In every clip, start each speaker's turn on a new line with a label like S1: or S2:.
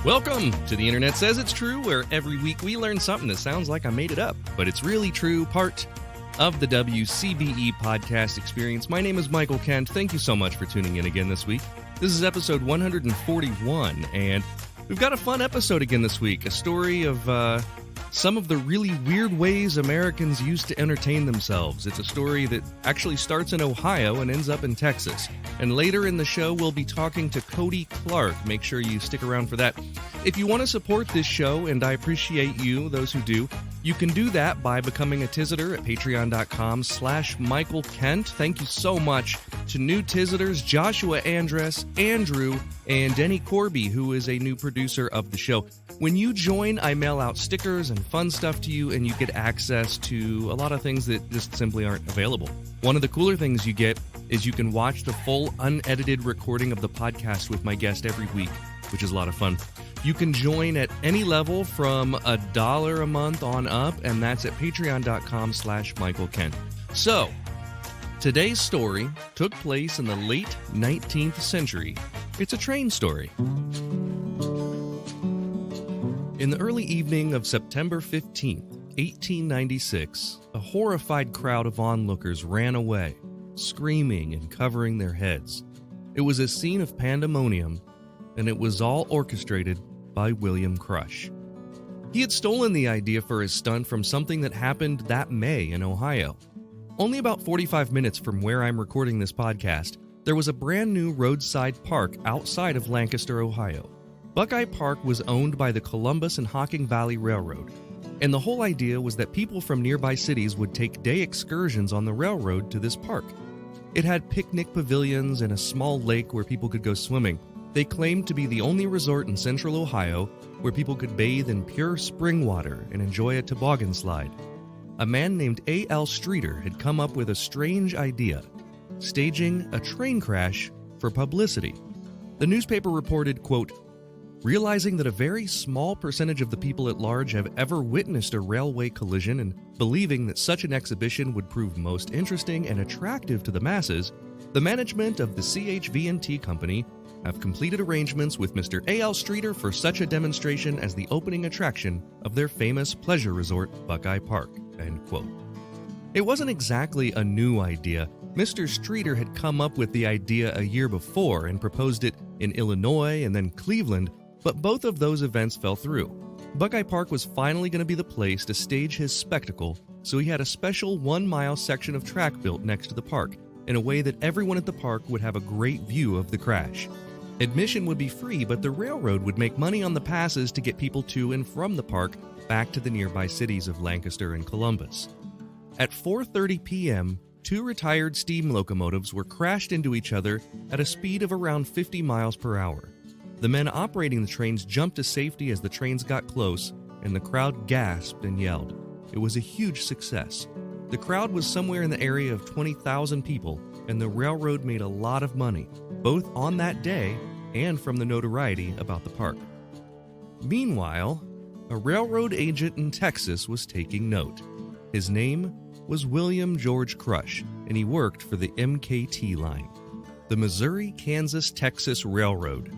S1: Welcome to The Internet Says It's True, where every week we learn something that sounds like I made it up, but it's really true, part of the WCBE podcast experience. My name is Michael Kent. Thank you so much for tuning in again this week. This is episode 141, and we've got a fun episode again this week, a story of some of the really weird ways Americans used to entertain themselves. It's a story that actually starts in Ohio and ends up in Texas. And later in the show, we'll be talking to Cody Clark. Make sure you stick around for that. If you want to support this show, and I appreciate you, those who do, you can do that by becoming a Tizitor at patreon.com/Michael Kent. Thank you so much to new Tizitors, Joshua Andress, Andrew, and Denny Corby, who is a new producer of the show. When you join, I mail out stickers and fun stuff to you, and you get access to a lot of things that just simply aren't available. One of the cooler things you get is you can watch the full unedited recording of the podcast with my guest every week, which is a lot of fun. You can join at any level from $1 a month on up, and that's at patreon.com/Michael Kent. So, today's story took place in the late 19th century. It's a train story. In the early evening of September 15th, 1896, a horrified crowd of onlookers ran away, screaming and covering their heads. It was a scene of pandemonium, and it was all orchestrated by William Crush. He had stolen the idea for his stunt from something that happened that May in Ohio. Only about 45 minutes from where I'm recording this podcast, there was a brand new roadside park outside of Lancaster, Ohio. Buckeye Park was owned by the Columbus and Hocking Valley Railroad, and the whole idea was that people from nearby cities would take day excursions on the railroad to this park. It had picnic pavilions and a small lake where people could go swimming. They claimed to be the only resort in central Ohio where people could bathe in pure spring water and enjoy a toboggan slide. A man named A.L. Streeter had come up with a strange idea, staging a train crash for publicity. The newspaper reported, quote, "Realizing that a very small percentage of the people at large have ever witnessed a railway collision and believing that such an exhibition would prove most interesting and attractive to the masses, the management of the CHV&T Company have completed arrangements with Mr. A.L. Streeter for such a demonstration as the opening attraction of their famous pleasure resort, Buckeye Park." End quote. It wasn't exactly a new idea. Mr. Streeter had come up with the idea a year before and proposed it in Illinois and then Cleveland, but both of those events fell through. Buckeye Park was finally going to be the place to stage his spectacle, so he had a special 1-mile section of track built next to the park, in a way that everyone at the park would have a great view of the crash. Admission would be free, but the railroad would make money on the passes to get people to and from the park back to the nearby cities of Lancaster and Columbus. At 4:30 p.m., 2 retired steam locomotives were crashed into each other at a speed of around 50 miles per hour. The men operating the trains jumped to safety as the trains got close, and the crowd gasped and yelled. It was a huge success. The crowd was somewhere in the area of 20,000 people, and the railroad made a lot of money, both on that day and from the notoriety about the park. Meanwhile, a railroad agent in Texas was taking note. His name was William George Crush, and he worked for the MKT line, the Missouri, Kansas, Texas Railroad.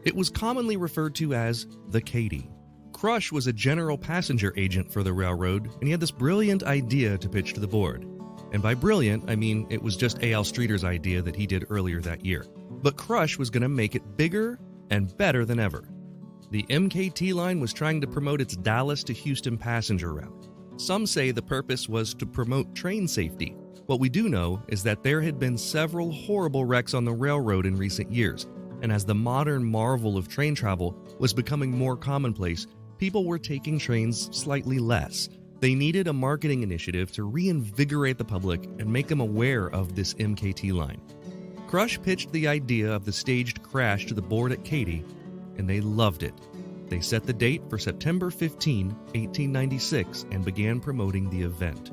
S1: It was commonly referred to as the Katy. Crush was a general passenger agent for the railroad, and he had this brilliant idea to pitch to the board. And by brilliant, I mean it was just A.L. Streeter's idea that he did earlier that year. But Crush was going to make it bigger and better than ever. The MKT line was trying to promote its Dallas to Houston passenger route. Some say the purpose was to promote train safety. What we do know is that there had been several horrible wrecks on the railroad in recent years, and as the modern marvel of train travel was becoming more commonplace, people were taking trains slightly less. They needed a marketing initiative to reinvigorate the public and make them aware of this MKT line. Crush pitched the idea of the staged crash to the board at Katy, and they loved it. They set the date for September 15, 1896, and began promoting the event.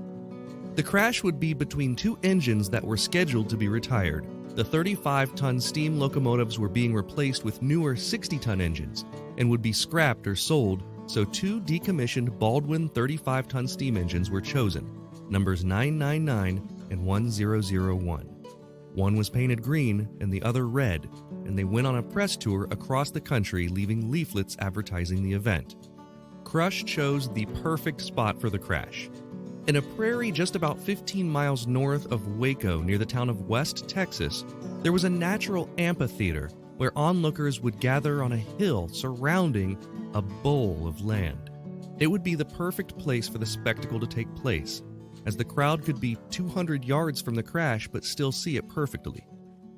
S1: The crash would be between 2 engines that were scheduled to be retired. The 35-ton steam locomotives were being replaced with newer 60-ton engines and would be scrapped or sold, so 2 decommissioned Baldwin 35-ton steam engines were chosen, numbers 999 and 1001. One was painted green and the other red, and they went on a press tour across the country, leaving leaflets advertising the event. Crush chose the perfect spot for the crash. In a prairie just about 15 miles north of Waco, near the town of West Texas, there was a natural amphitheater where onlookers would gather on a hill surrounding a bowl of land. It would be the perfect place for the spectacle to take place, as the crowd could be 200 yards from the crash but still see it perfectly.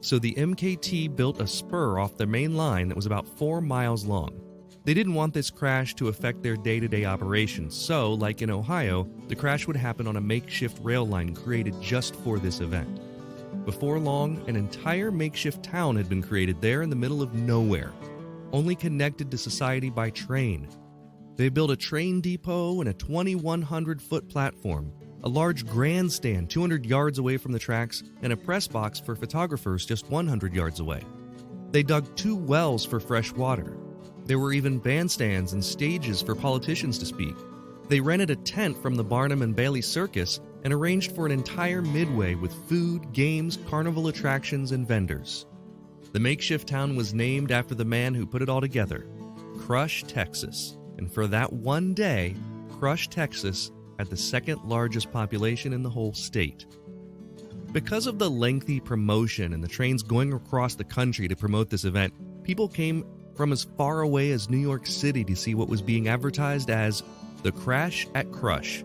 S1: So the MKT built a spur off their main line that was about 4 miles long. They didn't want this crash to affect their day-to-day operations, so, like in Ohio, the crash would happen on a makeshift rail line created just for this event. Before long, an entire makeshift town had been created there in the middle of nowhere, only connected to society by train. They built a train depot and a 2,100-foot platform, a large grandstand 200 yards away from the tracks, and a press box for photographers just 100 yards away. They dug 2 wells for fresh water. There were even bandstands and stages for politicians to speak. They rented a tent from the Barnum and Bailey Circus and arranged for an entire midway with food, games, carnival attractions, and vendors. The makeshift town was named after the man who put it all together, Crush, Texas. And for that one day, Crush, Texas had the second largest population in the whole state. Because of the lengthy promotion and the trains going across the country to promote this event, people came from as far away as New York City to see what was being advertised as the Crash at Crush.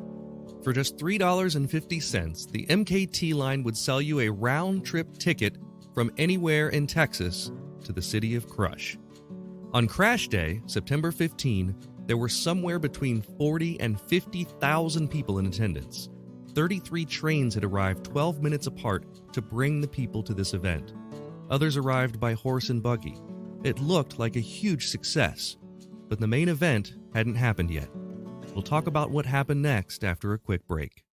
S1: For just $3.50, the MKT line would sell you a round-trip ticket from anywhere in Texas to the city of Crush. On Crash Day, September 15, there were somewhere between 40 and 50,000 people in attendance. 33 trains had arrived 12 minutes apart to bring the people to this event. Others arrived by horse and buggy. It looked like a huge success, but the main event hadn't happened yet. We'll talk about what happened next after a quick break.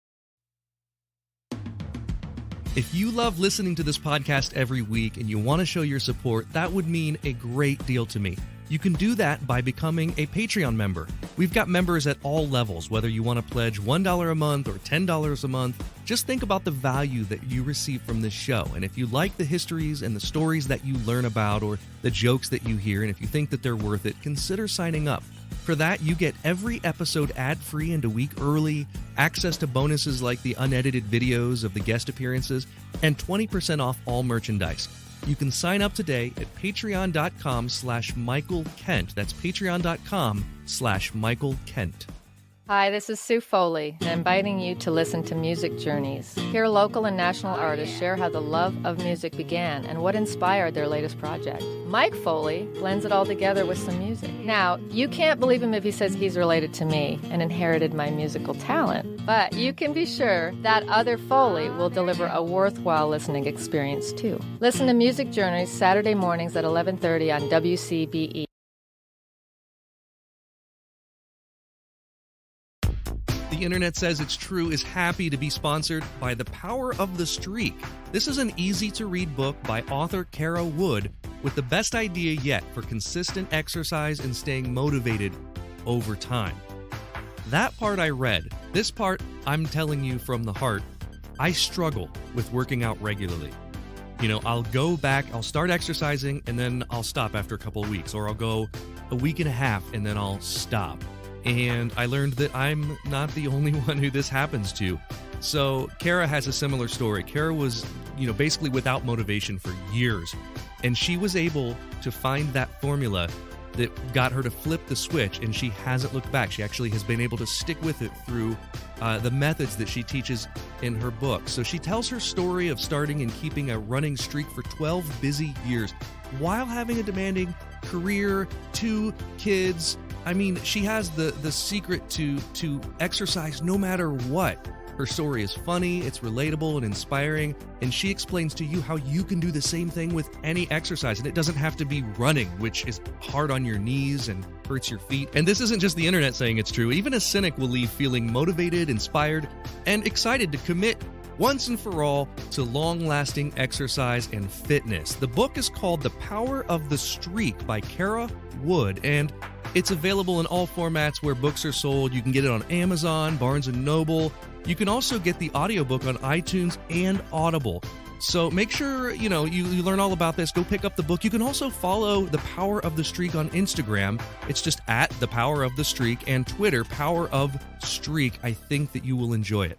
S1: If you love listening to this podcast every week and you want to show your support, that would mean a great deal to me. You can do that by becoming a Patreon member. We've got members at all levels, whether you want to pledge $1 a month or $10 a month. Just think about the value that you receive from this show. And if you like the histories and the stories that you learn about or the jokes that you hear, and if you think that they're worth it, consider signing up. For that, you get every episode ad-free and a week early, access to bonuses like the unedited videos of the guest appearances, and 20% off all merchandise. You can sign up today at patreon.com/Michael Kent. That's patreon.com/Michael Kent.
S2: Hi, this is Sue Foley, inviting you to listen to Music Journeys. Here, local and national artists share how the love of music began and what inspired their latest project. Mike Foley blends it all together with some music. Now, you can't believe him if he says he's related to me and inherited my musical talent, but you can be sure that other Foley will deliver a worthwhile listening experience too. Listen to Music Journeys Saturday mornings at 11:30 on WCBE.
S1: The Internet Says It's True is happy to be sponsored by The Power of the Streak. This is an easy-to-read book by author Kara Wood with the best idea yet for consistent exercise and staying motivated over time. That part I read. This part, I'm telling you from the heart, I struggle with working out regularly. You know, I'll go back, I'll start exercising, and then I'll stop after a couple of weeks, or I'll go a week and a half, and then I'll stop. And I learned that I'm not the only one who this happens to. So Kara has a similar story. Kara was, basically without motivation for years. And she was able to find that formula that got her to flip the switch, and she hasn't looked back. She actually has been able to stick with it through the methods that she teaches in her book. So she tells her story of starting and keeping a running streak for 12 busy years while having a demanding career, 2 kids. I mean, she has the secret to exercise no matter what. Her story is funny, it's relatable and inspiring, and she explains to you how you can do the same thing with any exercise. And it doesn't have to be running, which is hard on your knees and hurts your feet. And this isn't just the internet saying it's true. Even a cynic will leave feeling motivated, inspired, and excited to commit once and for all to long-lasting exercise and fitness. The book is called The Power of the Streak by Kara Wood, and it's available in all formats where books are sold. You can get it on Amazon, Barnes & Noble. You can also get the audiobook on iTunes and Audible. So make sure, you learn all about this. Go pick up the book. You can also follow The Power of the Streak on Instagram. It's just at The Power of the Streak, and Twitter, Power of Streak. I think that you will enjoy it.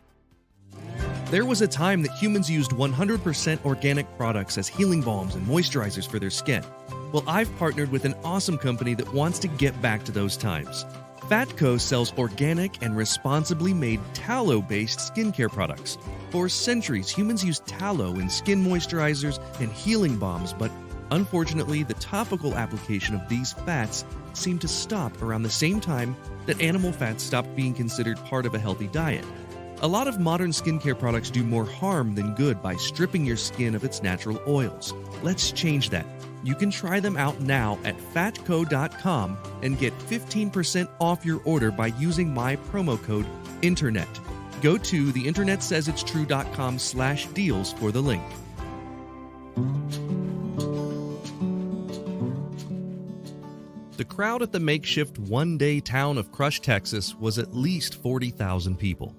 S1: There was a time that humans used 100% organic products as healing balms and moisturizers for their skin. Well, I've partnered with an awesome company that wants to get back to those times. Fatco sells organic and responsibly made tallow-based skincare products. For centuries, humans used tallow in skin moisturizers and healing balms, but unfortunately, the topical application of these fats seemed to stop around the same time that animal fats stopped being considered part of a healthy diet. A lot of modern skincare products do more harm than good by stripping your skin of its natural oils. Let's change that. You can try them out now at fatco.com and get 15% off your order by using my promo code INTERNET. Go to theinternetsaysitstrue.com/deals for the link. The crowd at the makeshift one-day town of Crush, Texas was at least 40,000 people.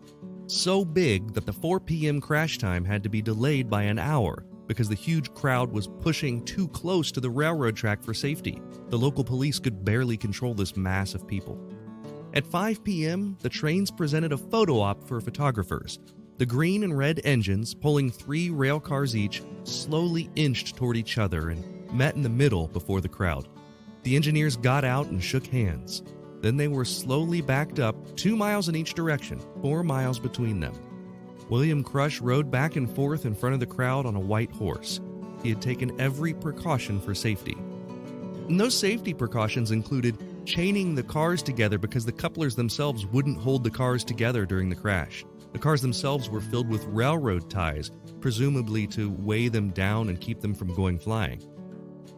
S1: So big that the 4 p.m. crash time had to be delayed by an hour because the huge crowd was pushing too close to the railroad track for safety. The local police could barely control this mass of people. At 5 p.m., the trains presented a photo op for photographers. The green and red engines, pulling 3 rail cars each, slowly inched toward each other and met in the middle before the crowd. The engineers got out and shook hands. Then they were slowly backed up 2 miles in each direction, 4 miles between them. William Crush rode back and forth in front of the crowd on a white horse. He had taken every precaution for safety. And those safety precautions included chaining the cars together because the couplers themselves wouldn't hold the cars together during the crash. The cars themselves were filled with railroad ties, presumably to weigh them down and keep them from going flying.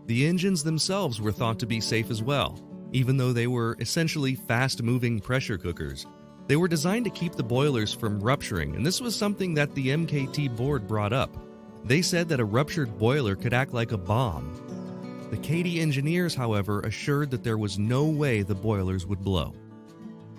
S1: The engines themselves were thought to be safe as well, even though they were essentially fast-moving pressure cookers. They were designed to keep the boilers from rupturing, and this was something that the MKT board brought up. They said that a ruptured boiler could act like a bomb. The Cody engineers, however, assured that there was no way the boilers would blow.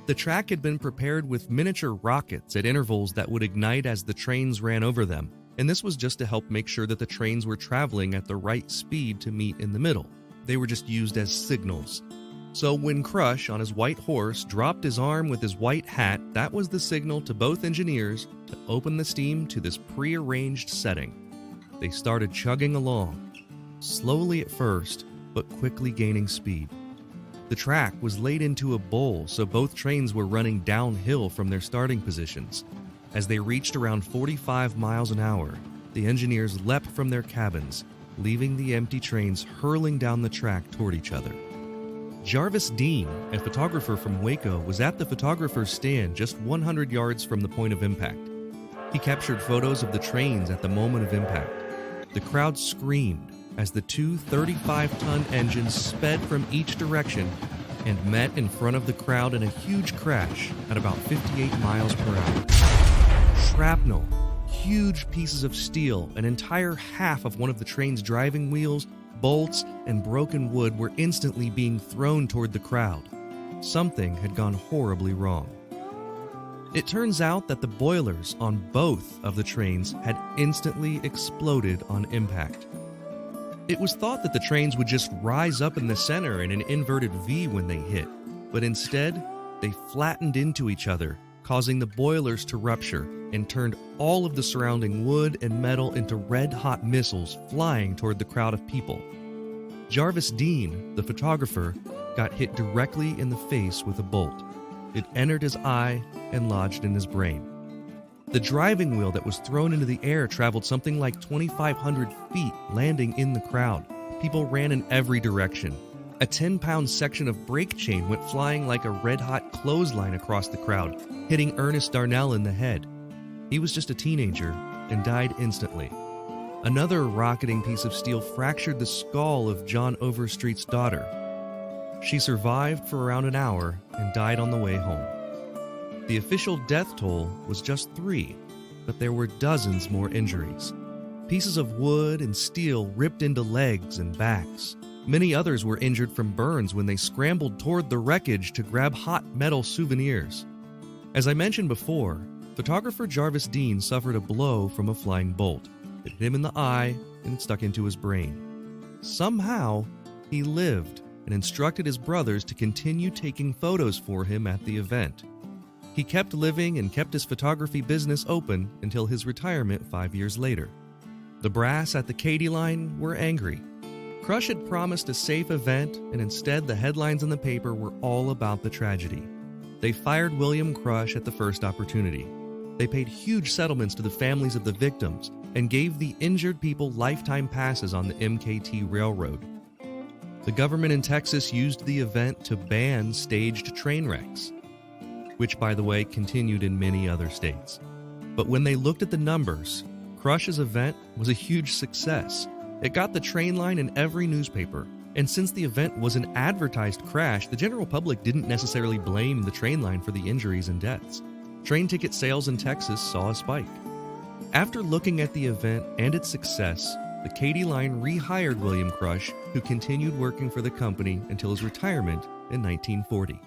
S1: The track had been prepared with miniature rockets at intervals that would ignite as the trains ran over them, and this was just to help make sure that the trains were traveling at the right speed to meet in the middle. They were just used as signals. So when Crush, on his white horse, dropped his arm with his white hat, that was the signal to both engineers to open the steam to this prearranged setting. They started chugging along, slowly at first, but quickly gaining speed. The track was laid into a bowl, so both trains were running downhill from their starting positions. As they reached around 45 miles an hour, the engineers leapt from their cabins, leaving the empty trains hurling down the track toward each other. Jarvis Dean, a photographer from Waco, was at the photographer's stand just 100 yards from the point of impact. He captured photos of the trains at the moment of impact. The crowd screamed as the 2 35-ton engines sped from each direction and met in front of the crowd in a huge crash at about 58 miles per hour. Shrapnel, huge pieces of steel, an entire half of one of the train's driving wheels, bolts, and broken wood were instantly being thrown toward the crowd. Something had gone horribly wrong. It turns out that the boilers on both of the trains had instantly exploded on impact. It was thought that the trains would just rise up in the center in an inverted V when they hit, but instead, they flattened into each other, causing the boilers to rupture and turned all of the surrounding wood and metal into red-hot missiles flying toward the crowd of people. Jarvis Dean, the photographer, got hit directly in the face with a bolt. It entered his eye and lodged in his brain. The driving wheel that was thrown into the air traveled something like 2,500 feet, landing in the crowd. People ran in every direction. A 10-pound section of brake chain went flying like a red-hot clothesline across the crowd, hitting Ernest Darnell in the head. He was just a teenager and died instantly. Another rocketing piece of steel fractured the skull of John Overstreet's daughter. She survived for around an hour and died on the way home. The official death toll was just 3, but there were dozens more injuries. Pieces of wood and steel ripped into legs and backs. Many others were injured from burns when they scrambled toward the wreckage to grab hot metal souvenirs. As I mentioned before, photographer Jarvis Dean suffered a blow from a flying bolt. it hit him in the eye, and it stuck into his brain. Somehow, he lived and instructed his brothers to continue taking photos for him at the event. He kept living and kept his photography business open until his retirement 5 years later. The brass at the Cody line were angry. Crush had promised a safe event, and instead the headlines in the paper were all about the tragedy. They fired William Crush at the first opportunity. They paid huge settlements to the families of the victims and gave the injured people lifetime passes on the MKT Railroad. The government in Texas used the event to ban staged train wrecks, which, by the way, continued in many other states. But when they looked at the numbers, Crush's event was a huge success. It got the train line in every newspaper, and since the event was an advertised crash, the general public didn't necessarily blame the train line for the injuries and deaths. Train ticket sales in Texas saw a spike. After looking at the event and its success, the Cody line rehired William Crush, who continued working for the company until his retirement in 1940.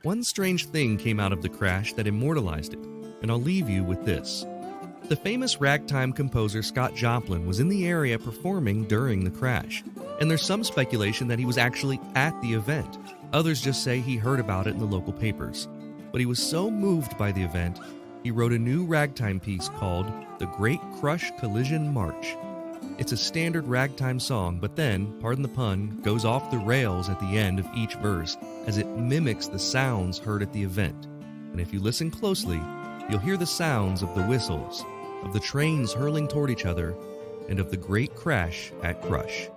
S1: One strange thing came out of the crash that immortalized it, and I'll leave you with this. The famous ragtime composer Scott Joplin was in the area performing during the crash, and there's some speculation that he was actually at the event. Others just say he heard about it in the local papers. But he was so moved by the event, he wrote a new ragtime piece called The Great Crush Collision March. It's a standard ragtime song, but then, pardon the pun, goes off the rails at the end of each verse as it mimics the sounds heard at the event. And if you listen closely, you'll hear the sounds of the whistles, of the trains hurling toward each other, and of the great crash at Crush.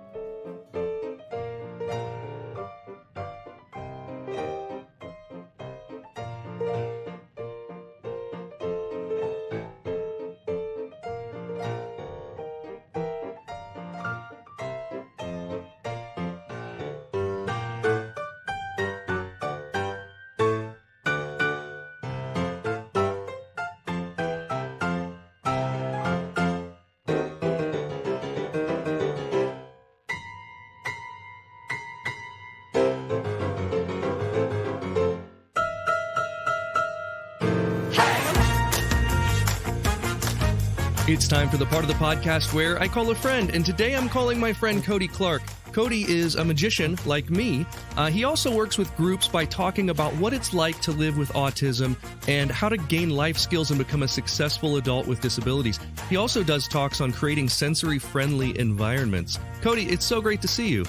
S1: It's time for the part of the podcast where I call a friend, and today I'm calling my friend Cody Clark. Cody is a magician like me. He also works with groups by talking about what it's like to live with autism and how to gain life skills and become a successful adult with disabilities. He also does talks on creating sensory-friendly environments. Cody, it's so great to see you.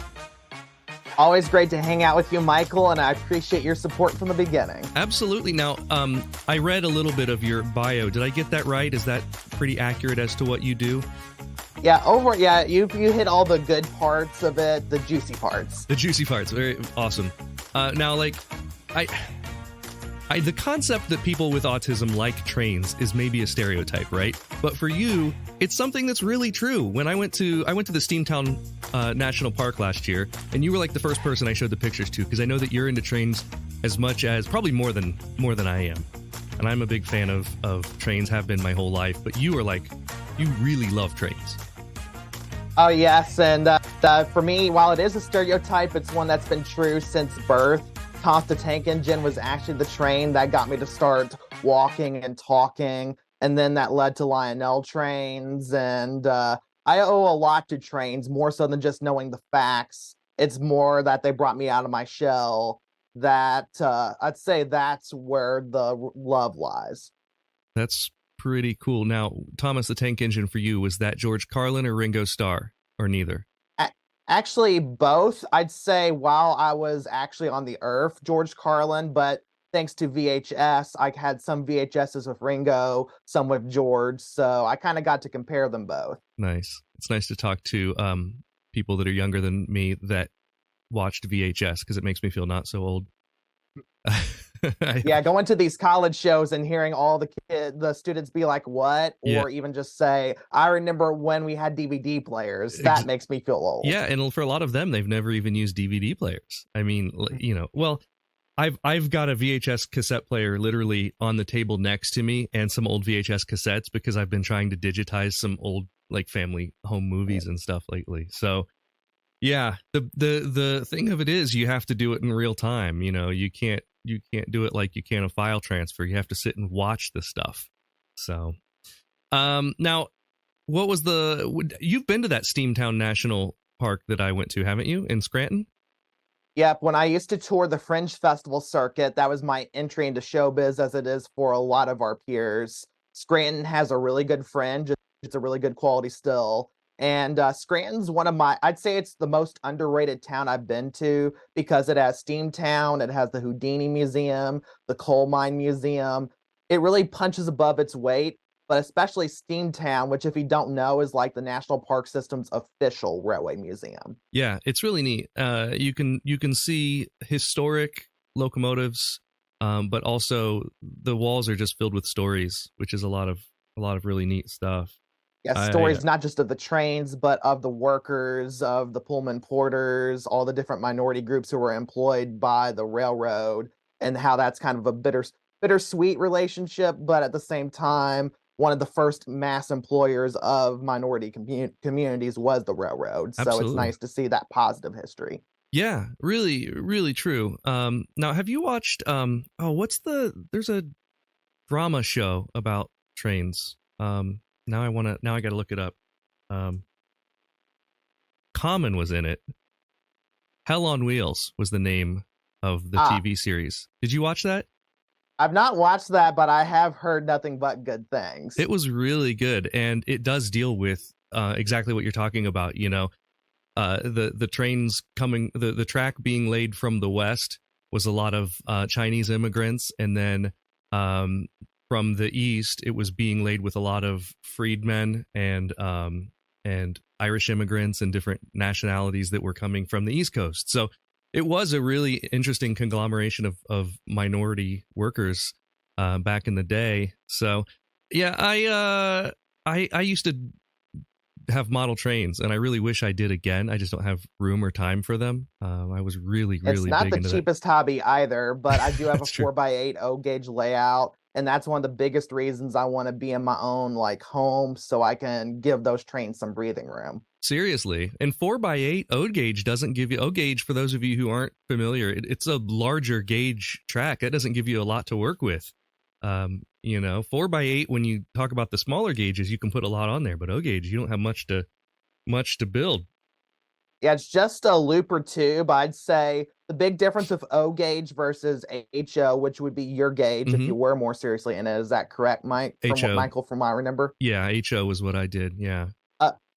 S3: Always great to hang out with you, Michael, and I appreciate your support from the beginning.
S1: Absolutely. Now, I read a little bit of your bio. Did I get that right? Is that pretty accurate as to what you do?
S3: Yeah, you hit all the good parts of it, the juicy parts.
S1: The juicy parts. Very awesome. Now, the concept that people with autism like trains is maybe a stereotype, right? But for you, it's something that's really true. When I went to the Steamtown National Park last year, and you were like the first person I showed the pictures to, because I know that you're into trains as much as, probably more than I am. And I'm a big fan of trains, have been my whole life. But you are like, you really love trains.
S3: Oh, yes. And for me, while it is a stereotype, it's one that's been true since birth. Toss the Tank Engine was actually the train that got me to start walking and talking. And then that led to Lionel trains. And I owe a lot to trains, more so than just knowing the facts. It's more that they brought me out of my shell. That I'd say that's where the love lies.
S1: That's pretty cool. Now, Thomas the Tank Engine for you, was that George Carlin or Ringo Starr, or neither?
S3: Actually, both. I'd say while I was actually on the earth, George Carlin, but thanks to VHS, I had some VHSs with Ringo, some with George, so I kind of got to compare them both.
S1: Nice. It's nice to talk to people that are younger than me that watched VHS, because it makes me feel not so old.
S3: Yeah, going to these college shows and hearing all the students be like, what?
S1: Yeah.
S3: Or even just say, I remember when we had DVD players. That makes me feel old.
S1: Yeah, and for a lot of them, they've never even used DVD players. I mean, well, I've got a VHS cassette player literally on the table next to me, and some old VHS cassettes, because I've been trying to digitize some old family home movies and stuff lately. So yeah, the thing of it is, you have to do it in real time. You can't do it like you can a file transfer. You have to sit and watch the stuff. So now what was you've been to that Steamtown National Park that I went to, haven't you, in Scranton?
S3: Yep, when I used to tour the Fringe Festival circuit, that was my entry into showbiz, as it is for a lot of our peers. Scranton has a really good fringe. It's a really good quality still. And Scranton's I'd say it's the most underrated town I've been to because it has Steamtown, it has the Houdini Museum, the Coal Mine Museum. It really punches above its weight, but especially Steamtown, which, if you don't know, is like the National Park System's official railway museum.
S1: Yeah, it's really neat. You can see historic locomotives, but also the walls are just filled with stories, which is a lot of really neat stuff.
S3: Yeah, stories not just of the trains, but of the workers, of the Pullman porters, all the different minority groups who were employed by the railroad, and how that's kind of a bittersweet relationship, but at the same time, one of the first mass employers of minority communities was the railroad. So
S1: Absolutely.
S3: It's nice to see that positive history.
S1: Yeah, really, really true. Now, have you watched? There's a drama show about trains. Now I got to look it up. Common was in it. Hell on Wheels was the name of the TV series. Did you watch that?
S3: I've not watched that, but I have heard nothing but good things.
S1: It was really good, and it does deal with exactly what you're talking about. You know, the trains coming, the track being laid from the west was a lot of Chinese immigrants, and then from the east, it was being laid with a lot of freedmen and Irish immigrants and different nationalities that were coming from the East Coast. So it was a really interesting conglomeration of minority workers back in the day. So yeah, I used to have model trains, and I really wish I did again. I just don't have room or time for them. I was really big into that.
S3: It's not the cheapest hobby either, but I do have a
S1: true.
S3: 4x8 O gauge layout, and that's one of the biggest reasons I want to be in my own home, so I can give those trains some breathing room.
S1: Seriously. And 4x8 O gauge doesn't give you O gauge. For those of you who aren't familiar, it's a larger gauge track. That doesn't give you a lot to work with. 4x8, when you talk about the smaller gauges, you can put a lot on there, but O gauge, you don't have much to build.
S3: Yeah, it's just a loop or tube. I'd say the big difference of O gauge versus HO, which would be your gauge if you were more seriously in it. Is that correct, Mike? From what I remember?
S1: Yeah, HO was what I did. Yeah.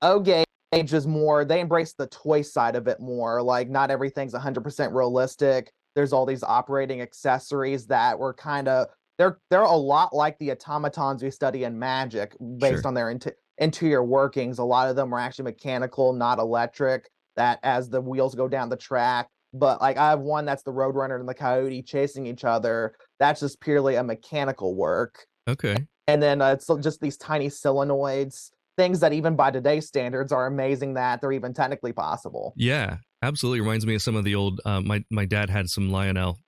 S3: O gauge is more, they embrace the toy side of it more. Like, not everything's 100% realistic. There's all these operating accessories that were kind of, they're a lot like the automatons we study in magic based on their interior workings. A lot of them are actually mechanical, not electric, that as the wheels go down the track. But I have one that's the Roadrunner and the Coyote chasing each other. That's just purely a mechanical work.
S1: Okay. And
S3: then it's just these tiny solenoids, things that even by today's standards are amazing that they're even technically possible.
S1: Yeah, absolutely. Reminds me of some of the old, my dad had some Lionel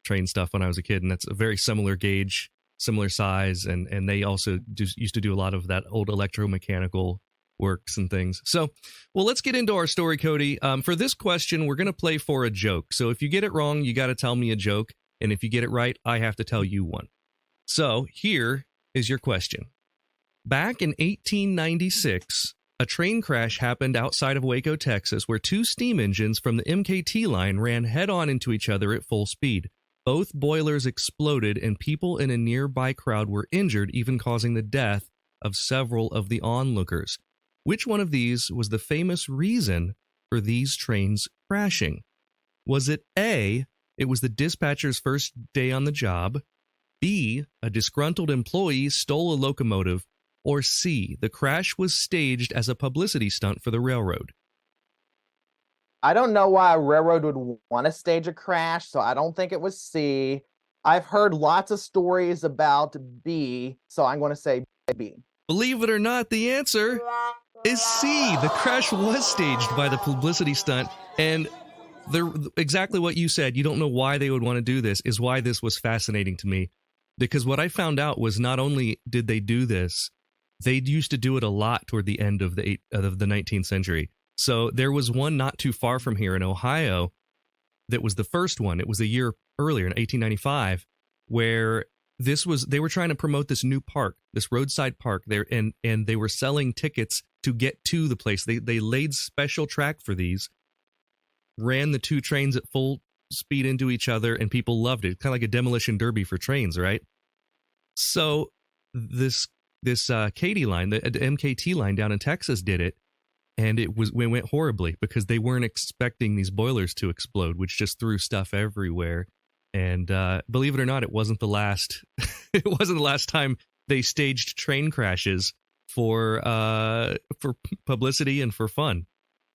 S1: train stuff when I was a kid, and that's a very similar gauge, similar size, and they also used to do a lot of that old electromechanical works and things. So, well, let's get into our story, Cody. For this question, we're going to play for a joke. So if you get it wrong, you got to tell me a joke, and if you get it right, I have to tell you one. So here is your question. Back in 1896, a train crash happened outside of Waco, Texas, where two steam engines from the MKT line ran head-on into each other at full speed. Both boilers exploded, and people in a nearby crowd were injured, even causing the death of several of the onlookers. Which one of these was the famous reason for these trains crashing? Was it A, it was the dispatcher's first day on the job, B, a disgruntled employee stole a locomotive, or C, the crash was staged as a publicity stunt for the railroad?
S3: I don't know why a railroad would want to stage a crash, so I don't think it was C. I've heard lots of stories about B, so I'm going to say B.
S1: Believe it or not, the answer is C. The crash was staged by the publicity stunt, and exactly what you said, you don't know why they would want to do this, is why this was fascinating to me. Because what I found out was not only did they do this, they used to do it a lot toward the end of the 19th century. So there was one not too far from here in Ohio that was the first one. It was a year earlier in 1895, where they were trying to promote this new park, this roadside park there, and they were selling tickets to get to the place. They laid special track for these, ran the two trains at full speed into each other, and people loved it. Kind of like a demolition derby for trains, right? So this Katy line, the MKT line down in Texas did it, and it went horribly because they weren't expecting these boilers to explode, which just threw stuff everywhere. And believe it or not, it wasn't the last. It wasn't the last time they staged train crashes for publicity and for fun.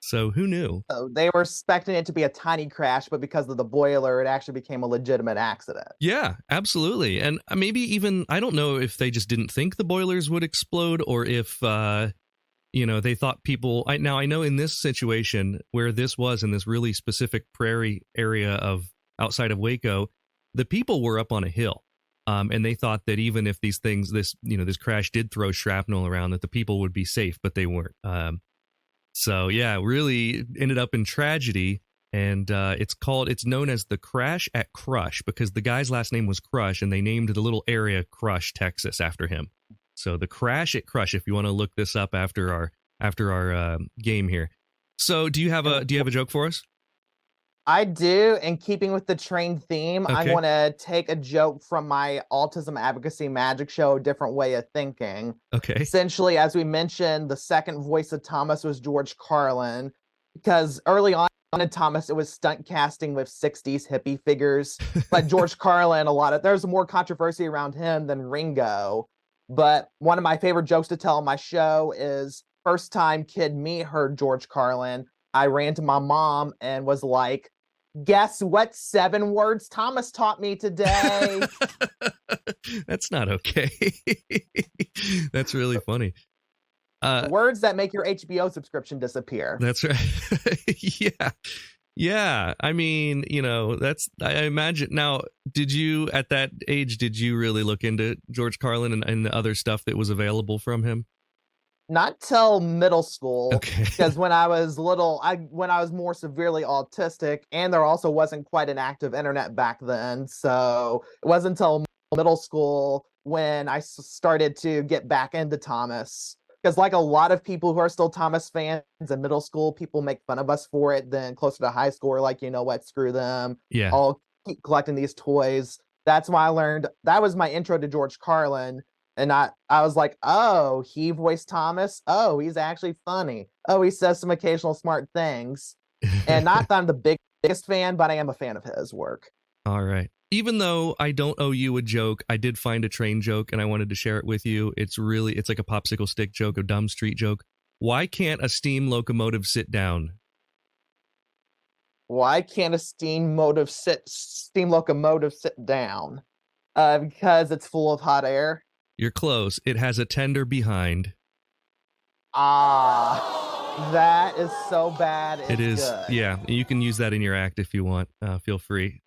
S1: So who knew?
S3: So they were expecting it to be a tiny crash, but because of the boiler, it actually became a legitimate accident.
S1: Yeah, absolutely. And maybe even, I don't know if they just didn't think the boilers would explode, or if they thought people. I know in this situation where this was in this really specific prairie area of outside of Waco, the people were up on a hill, and they thought that even if these things, this crash did throw shrapnel around, that the people would be safe, but they weren't. So yeah, really ended up in tragedy, and it's known as the Crash at Crush because the guy's last name was Crush, and they named the little area Crush, Texas, after him. So the Crash at Crush, if you want to look this up after our game here. So do you have a joke for us?
S3: I do. In keeping with the train theme,
S1: Okay.
S3: I want to take a joke from my autism advocacy magic show, Different Way of Thinking.
S1: Okay.
S3: Essentially, as we mentioned, the second voice of Thomas was George Carlin, because early on in Thomas, it was stunt casting with 60s hippie figures. But George Carlin, there's more controversy around him than Ringo. But one of my favorite jokes to tell on my show is first time kid me heard George Carlin, I ran to my mom and was like, guess what 7 words Thomas taught me today?
S1: That's not okay. That's really funny.
S3: Words that make your HBO subscription disappear.
S1: That's right. Yeah. I mean, I imagine. Now, at that age, did you really look into George Carlin and the other stuff that was available from him?
S3: Not till middle school,
S1: Okay.
S3: Because when I was little, when I was more severely autistic, and there also wasn't quite an active internet back then, so it wasn't until middle school when I started to get back into Thomas. Because like a lot of people who are still Thomas fans in middle school, people make fun of us for it. Then closer to high school, we're like, you know what, screw them.
S1: Yeah.
S3: I'll keep collecting these toys. That's why I learned. That was my intro to George Carlin. And I was like, oh, he voiced Thomas. Oh, he's actually funny. Oh, he says some occasional smart things. And not that I'm the biggest fan, but I am a fan of his work.
S1: All right. Even though I don't owe you a joke, I did find a train joke and I wanted to share it with you. It's like a popsicle stick joke, a dumb street joke. Why can't a steam locomotive sit down?
S3: Why can't a steam locomotive sit down? Because it's full of hot air.
S1: You're close. It has a tender behind.
S3: That is so bad.
S1: It is.
S3: Good.
S1: Yeah, you can use that in your act if you want. Feel free.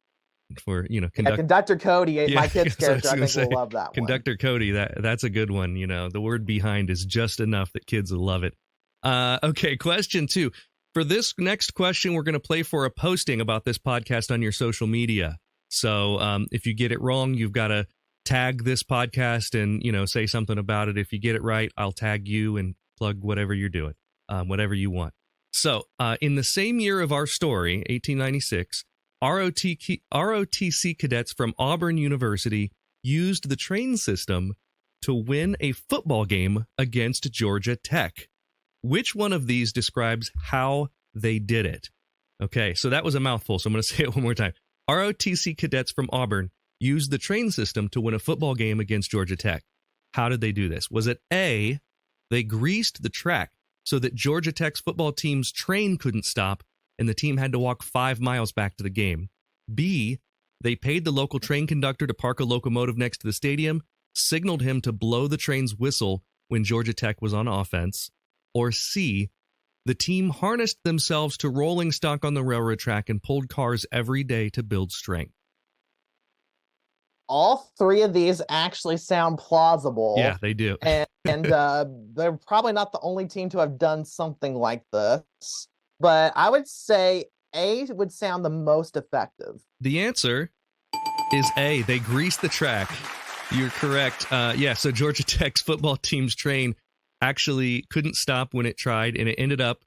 S3: Conductor Cody, my kid's character, I think will love that one.
S1: Conductor Cody, that's a good one. The word behind is just enough that kids will love it. Okay, question 2. For this next question, we're going to play for a posting about this podcast on your social media. So if you get it wrong, you've got to tag this podcast and, say something about it. If you get it right, I'll tag you and plug whatever you're doing, whatever you want. So in the same year of our story, 1896, ROTC cadets from Auburn University used the train system to win a football game against Georgia Tech. Which one of these describes how they did it? Okay, so that was a mouthful, so I'm going to say it one more time. ROTC cadets from Auburn used the train system to win a football game against Georgia Tech. How did they do this? Was it A, they greased the track so that Georgia Tech's football team's train couldn't stop and the team had to walk 5 miles back to the game? B, they paid the local train conductor to park a locomotive next to the stadium, signaled him to blow the train's whistle when Georgia Tech was on offense? Or C, the team harnessed themselves to rolling stock on the railroad track and pulled cars every day to build strength?
S3: All 3 of these actually sound plausible.
S1: Yeah, they do.
S3: And they're probably not the only team to have done something like this. But I would say A would sound the most effective.
S1: The answer is A. They greased the track. You're correct. Yeah, so Georgia Tech's football team's train actually couldn't stop when it tried, and it ended up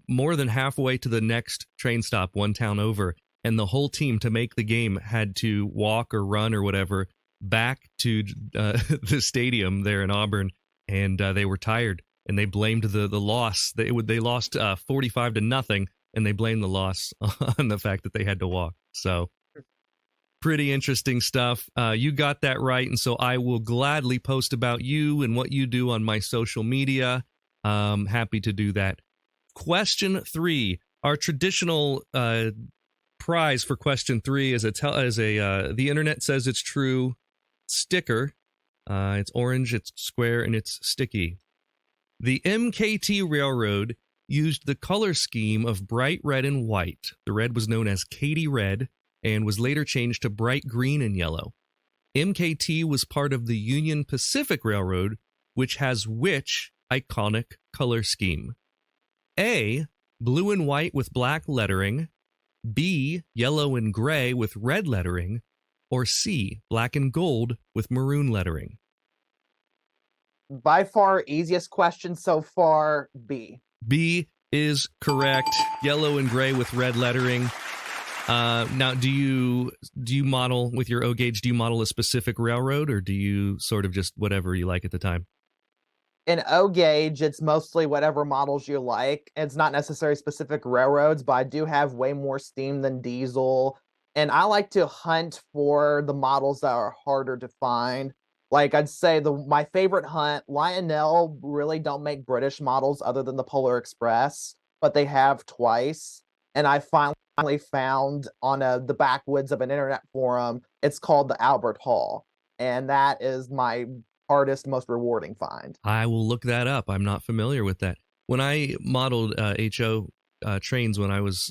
S1: more than halfway to the next train stop, one town over. And the whole team, to make the game, had to walk or run or whatever back to the stadium there in Auburn, and they were tired, and they blamed the loss. They lost 45-0, and they blamed the loss on the fact that they had to walk. So pretty interesting stuff. You got that right, and so I will gladly post about you and what you do on my social media. Happy to do that. Question 3, our traditional prize for question 3 is the internet says it's true sticker. It's orange, it's square, and it's sticky. The MKT Railroad used the color scheme of bright red and white. The red was known as Katy Red and was later changed to bright green and yellow. MKT was part of the Union Pacific Railroad, which has which iconic color scheme? A, blue and white with black lettering, B, yellow and gray with red lettering, or C, black and gold with maroon lettering?
S3: By far, easiest question so far, B.
S1: B is correct. Yellow and gray with red lettering. Now, do you model with your O gauge? Do you model a specific railroad, or do you sort of just whatever you like at the time?
S3: In O gauge, it's mostly whatever models you like. It's not necessarily specific railroads, but I do have way more steam than diesel. And I like to hunt for the models that are harder to find. Like I'd say my favorite hunt, Lionel really don't make British models other than the Polar Express, but they have twice. And I finally found on the backwoods of an internet forum, it's called the Albert Hall. And that is my hardest, most rewarding find.
S1: I will look that up. I'm not familiar with that. When I modeled HO trains,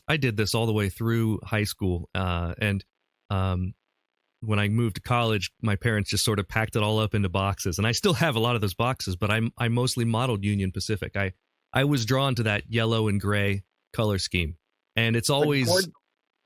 S1: I did this all the way through high school. And when I moved to college, my parents just sort of packed it all up into boxes. And I still have a lot of those boxes, but I mostly modeled Union Pacific. I was drawn to that yellow and gray color scheme. And it's always...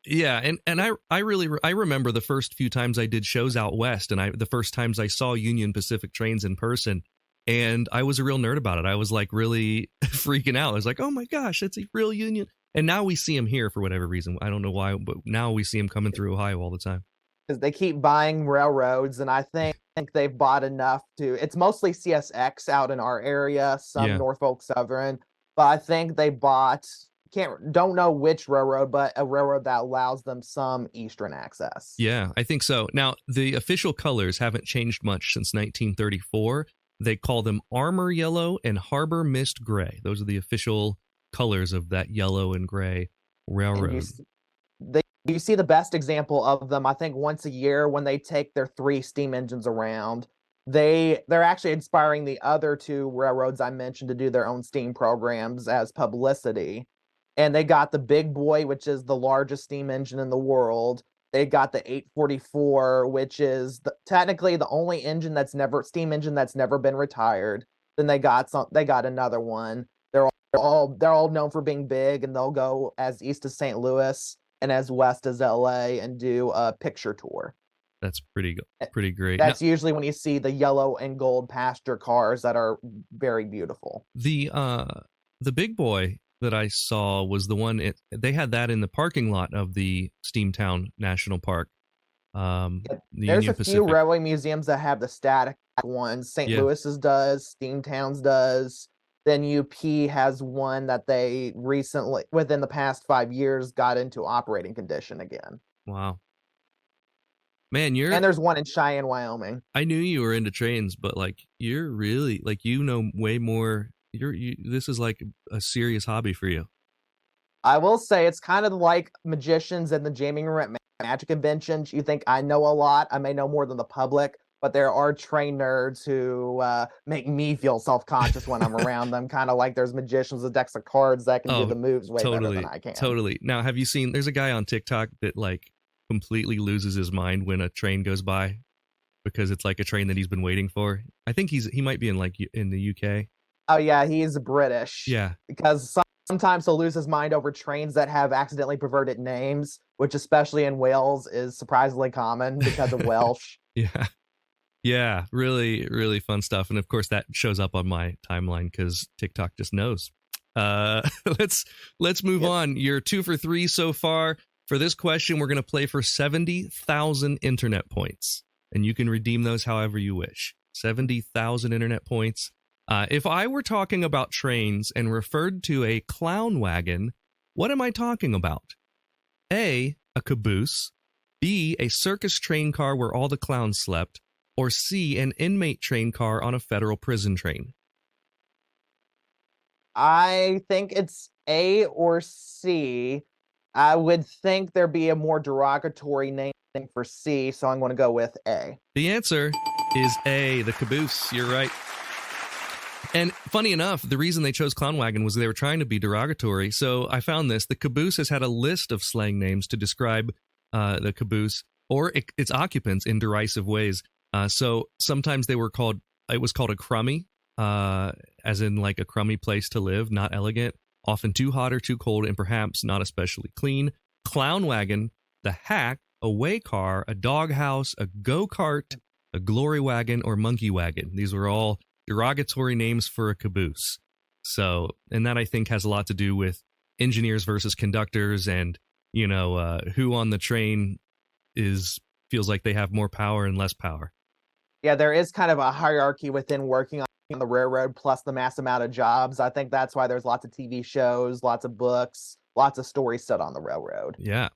S1: Yeah, and I remember the first few times I did shows out west, and the first times I saw Union Pacific trains in person, and I was a real nerd about it. I was like really freaking out. I was like, oh my gosh, it's a real Union. And now we see them here for whatever reason. I don't know why, but now we see them coming through Ohio all the time.
S3: Because they keep buying railroads, and I think they've bought enough it's mostly CSX out in our area, some Norfolk Southern, but I think they bought... don't know which railroad, but a railroad that allows them some eastern access.
S1: Yeah, I think so. Now, the official colors haven't changed much since 1934. They call them Armor Yellow and Harbor Mist Gray. Those are the official colors of that yellow and gray railroad.
S3: You see the best example of them, I think, once a year when they take their 3 steam engines around. They're actually inspiring the other 2 railroads I mentioned to do their own steam programs as publicity. And they got the Big Boy, which is the largest steam engine in the world. They got the 844, which is technically the only steam engine that's never been retired. Then they got another one. They're all known for being big, and they'll go as east as St. Louis and as west as LA and do a picture tour.
S1: That's pretty great.
S3: That's usually when you see the yellow and gold passenger cars that are very beautiful.
S1: The Big Boy that I saw was the one they had that in the parking lot of the Steamtown National Park.
S3: There's a few railway museums that have the static ones. St. Louis's does, Steamtown's does. Then UP has one that they recently, within the past 5 years, got into operating condition again.
S1: Wow. Man,
S3: and there's one in Cheyenne, Wyoming.
S1: I knew you were into trains, but like you're really way more. This is like a serious hobby for you.
S3: I will say it's kind of like magicians and the Jaming Room at Magic conventions. You think I know a lot. I may know more than the public, but there are train nerds who make me feel self-conscious when I'm around them. Kind of like there's magicians with decks of cards that can do the moves way better than I can.
S1: Totally. Now, have you seen? There's a guy on TikTok that like completely loses his mind when a train goes by because it's like a train that he's been waiting for. I think he might be in the UK.
S3: Oh yeah, he's British.
S1: Yeah,
S3: because sometimes he'll lose his mind over trains that have accidentally perverted names, which especially in Wales is surprisingly common because of Welsh.
S1: Yeah. Yeah, really, really fun stuff. And of course, that shows up on my timeline because TikTok just knows. Let's move on. You're 2 for 3 so far. For this question, we're going to play for 70,000 internet points, and you can redeem those however you wish. 70,000 internet points. If I were talking about trains and referred to a clown wagon, what am I talking about? A caboose, B, a circus train car where all the clowns slept, or C, an inmate train car on a federal prison train?
S3: I think it's A or C. I would think there'd be a more derogatory name for C, so I'm going to go with A.
S1: The answer is A, the caboose. You're right. And funny enough, the reason they chose clown wagon was they were trying to be derogatory. So I found this. The caboose has had a list of slang names to describe the caboose or its occupants in derisive ways. So sometimes it was called a crummy, as in like a crummy place to live, not elegant, often too hot or too cold, and perhaps not especially clean. Clown wagon, the hack, a way car, a doghouse, a go-kart, a glory wagon, or monkey wagon. These were all derogatory names for a caboose. So, and that I think has a lot to do with engineers versus conductors, and who on the train feels like they have more power and less power.
S3: Yeah, there is kind of a hierarchy within working on the railroad, plus the mass amount of jobs. I think that's why there's lots of TV shows, lots of books, lots of stories set on the railroad.
S1: Yeah.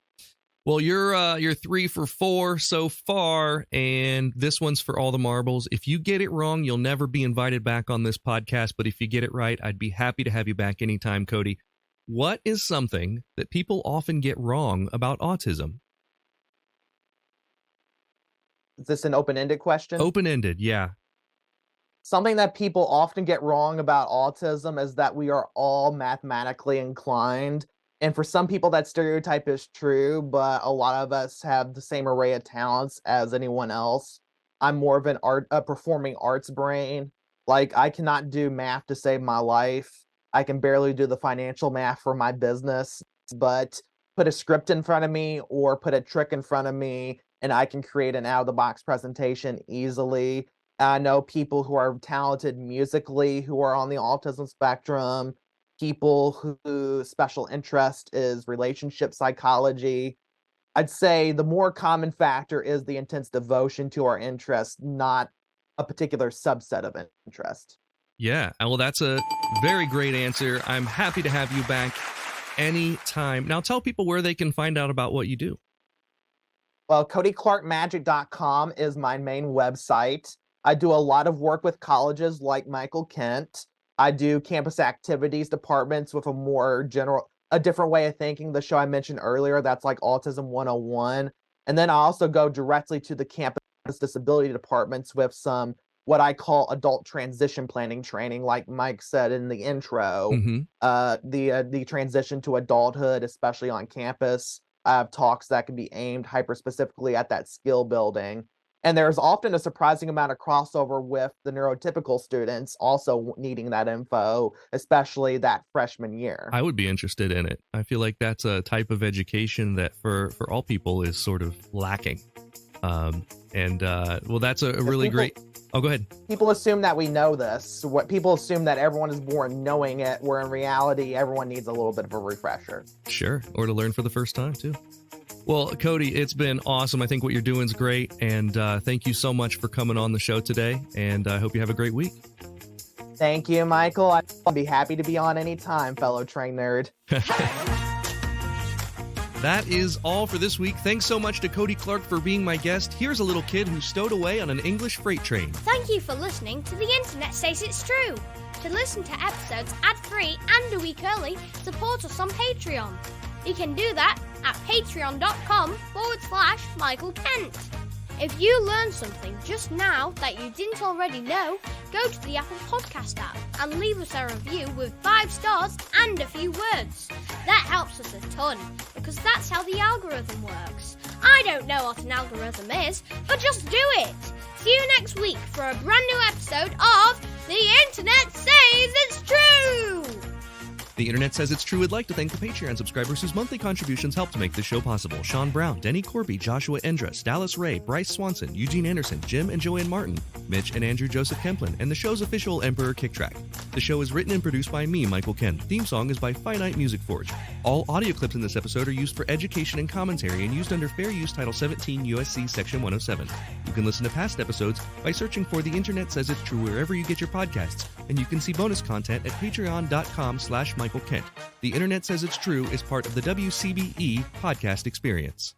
S1: Well, you're 3 for 4 so far, and this one's for all the marbles. If you get it wrong, you'll never be invited back on this podcast, but if you get it right, I'd be happy to have you back anytime, Cody. What is something that people often get wrong about autism?
S3: Is this an open-ended question?
S1: Open-ended, yeah.
S3: Something that people often get wrong about autism is that we are all mathematically inclined. And for some people, that stereotype is true, but a lot of us have the same array of talents as anyone else. I'm more of a performing arts brain. Like, I cannot do math to save my life. I can barely do the financial math for my business, but put a script in front of me or put a trick in front of me, and I can create an out-of-the-box presentation easily. I know people who are talented musically who are on the autism spectrum, people whose special interest is relationship psychology. I'd say the more common factor is the intense devotion to our interest, not a particular subset of interest.
S1: Yeah, well, that's a very great answer. I'm happy to have you back anytime. Now tell people where they can find out about what you do.
S3: Well, CodyClarkMagic.com is my main website. I do a lot of work with colleges like Michael Kent. I do campus activities departments with a different way of thinking. The show I mentioned earlier, that's like Autism 101. And then I also go directly to the campus disability departments with some what I call adult transition planning training, like Mike said in the intro. The transition to adulthood, especially on campus. I have talks that can be aimed hyper-specifically at that skill building. And there's often a surprising amount of crossover with the neurotypical students also needing that info, especially that freshman year.
S1: I would be interested in it. I feel like that's a type of education that for all people is sort of lacking. Well, that's a really great... Oh, go ahead.
S3: People assume that we know this. People assume that everyone is born knowing it, where in reality, everyone needs a little bit of a refresher.
S1: Sure, or to learn for the first time, too. Well, Cody, it's been awesome. I think what you're doing is great, and thank you so much for coming on the show today, and I hope you have a great week.
S3: Thank you, Michael. I'll be happy to be on anytime, fellow train nerd.
S1: That is all for this week. Thanks so much to Cody Clark for being my guest. Here's a little kid who stowed away on an English freight train.
S4: Thank you for listening to The Internet Says It's True. To listen to episodes ad-free and a week early, support us on Patreon. You can do that at patreon.com/Michael Kent. If you learned something just now that you didn't already know, go to the Apple Podcast app and leave us a review with 5 stars and a few words. That helps us a ton, because that's how the algorithm works. I don't know what an algorithm is, but just do it. See you next week for a brand new episode of The Internet Says It's True!
S1: The Internet Says It's True would like to thank the Patreon subscribers whose monthly contributions help to make this show possible. Sean Brown, Denny Corby, Joshua Endres, Dallas Ray, Bryce Swanson, Eugene Anderson, Jim and Joanne Martin, Mitch and Andrew Joseph Kemplin, and the show's official Emperor Kick Track. The show is written and produced by me, Michael Kent. The theme song is by Finite Music Forge. All audio clips in this episode are used for education and commentary and used under Fair Use Title 17 USC Section 107. You can listen to past episodes by searching for The Internet Says It's True wherever you get your podcasts, and you can see bonus content at patreon.com/Michael Kent. The Internet Says It's True is part of the WCBE podcast experience.